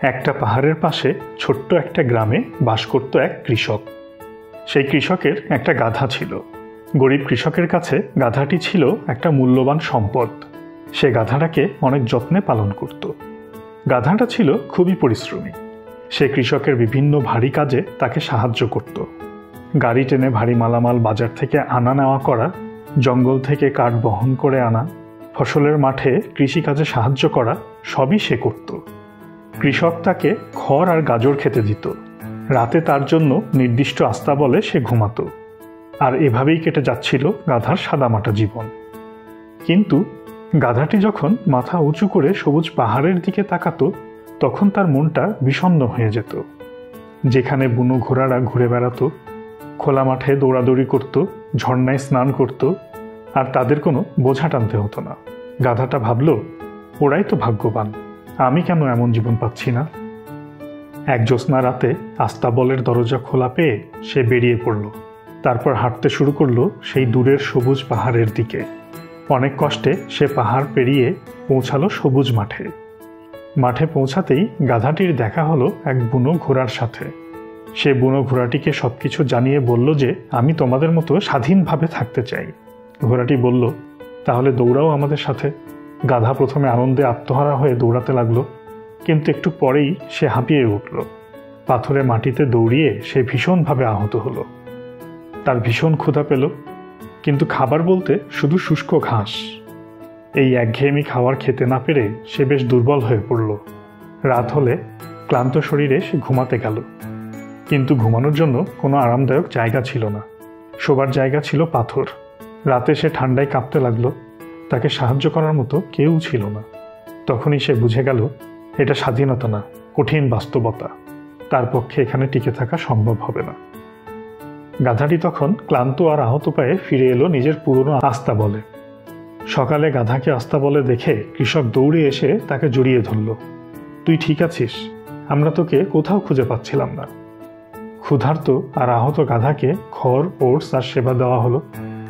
একটা পাহাড়ের পাশে ছোট্ট একটা গ্রামে বাস করত এক কৃষক। সেই কৃষকের একটা গাধা ছিল। গরিব কৃষকের কাছে গাধাটি ছিল একটা মূল্যবান সম্পদ। সে গাধাটাকে অনেক যত্নে পালন করত। গাধাটা ছিল খুবই পরিশ্রমী। সে কৃষকের বিভিন্ন ভারী কাজে তাকে সাহায্য করত। গাড়ি টেনে ভারী মালামাল বাজার থেকে আনা নেওয়া করা, জঙ্গল থেকে কাঠ বহন করে আনা, ফসলের মাঠে কৃষিকাজে সাহায্য করা, সবই সে করত। কৃষক তাকে খড় আর গাজর খেতে দিত। রাতে তার জন্য নির্দিষ্ট আস্তাবলে সে ঘুমাতো। আর এভাবেই কেটে যাচ্ছিল গাধার সাদামাটা জীবন। কিন্তু গাধাটি যখন মাথা উঁচু করে সবুজ পাহাড়ের দিকে তাকাতো, তখন তার মনটা বিষণ্ণ হয়ে যেত। যেখানে বুনো ঘোড়ারা ঘুরে বেড়াতো, খোলা মাঠে দৌড়াদৌড়ি করত, ঝর্ণায় স্নান করত, আর তাদের কোনো বোঝা টানতে হতো না। গাধাটা ভাবল, ওরাই তো ভাগ্যবান, আমি কেন এমন জীবন পাচ্ছি না। এক জ্যোৎস্না রাতে আস্তাবলের দরজা খোলা পেয়ে সে বেরিয়ে পড়ল। তারপর হাঁটতে শুরু করলো সেই দূরের সবুজ পাহাড়ের দিকে। অনেক কষ্টে সে পাহাড় পেরিয়ে পৌঁছালো সবুজ মাঠে। মাঠে পৌঁছাতেই গাধাটির দেখা হলো এক বুনো ঘোড়ার সাথে। সে বুনো ঘোড়াটিকে সবকিছু জানিয়ে বলল যে, আমি তোমাদের মতো স্বাধীনভাবে থাকতে চাই। ঘোড়াটি বলল, তাহলে দৌড়াও আমাদের সাথে। গাধা প্রথমে আনন্দে আত্মহারা হয়ে দৌড়াতে লাগলো, কিন্তু একটু পরেই সে হাঁপিয়ে উঠল। পাথরে মাটিতে দৌড়িয়ে সে ভীষণভাবে আহত হলো। তার ভীষণ ক্ষুধা পেল, কিন্তু খাবার বলতে শুধু শুষ্ক ঘাস। এই একঘেয়েমি খাবার খেতে না পেরে সে বেশ দুর্বল হয়ে পড়ল। রাত হলে ক্লান্ত শরীরে সে ঘুমাতে গেল, কিন্তু ঘুমানোর জন্য কোনো আরামদায়ক জায়গা ছিল না। শোবার জায়গা ছিল পাথর। রাতে সে ঠান্ডায় কাঁপতে লাগলো। তাকে সাহায্য করার মতো কেউ ছিল না। তখনই সে বুঝে গেল, এটা স্বাধীনতা না, কঠিন বাস্তবতা। তার পক্ষে এখানে টিকে থাকা সম্ভব হবে না। গাধাটি তখন ক্লান্ত আর আহত পায়ে ফিরে এলো নিজের পুরনো আস্তাবলে। সকালে গাধাকে আস্তাবলে দেখে কৃষক দৌড়ে এসে তাকে জড়িয়ে ধরল। তুই ঠিক আছিস? আমরা তোকে কোথাও খুঁজে পাচ্ছিলাম না। ক্ষুধার্ত আর আহত গাধাকে খড়, ওটস আর সেবা দেওয়া হলো।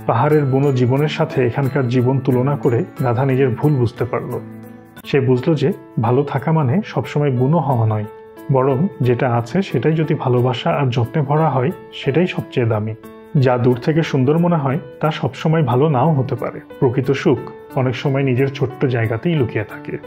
পাহাড়ের বুনো জীবনের সাথে এখানকার জীবন তুলনা করে গাধা নিজের ভুল বুঝতে পারল। সে বুঝল যে ভালো থাকা মানে সবসময় বুনো হওয়া নয়, বরং যেটা আছে সেটাই যদি ভালোবাসা আর যত্নে ভরা হয়, সেটাই সবচেয়ে দামি। যা দূর থেকে সুন্দর মনে হয় তা সবসময় ভালো নাও হতে পারে। প্রকৃত সুখ অনেক সময় নিজের ছোট্ট জায়গাতেই লুকিয়ে থাকে।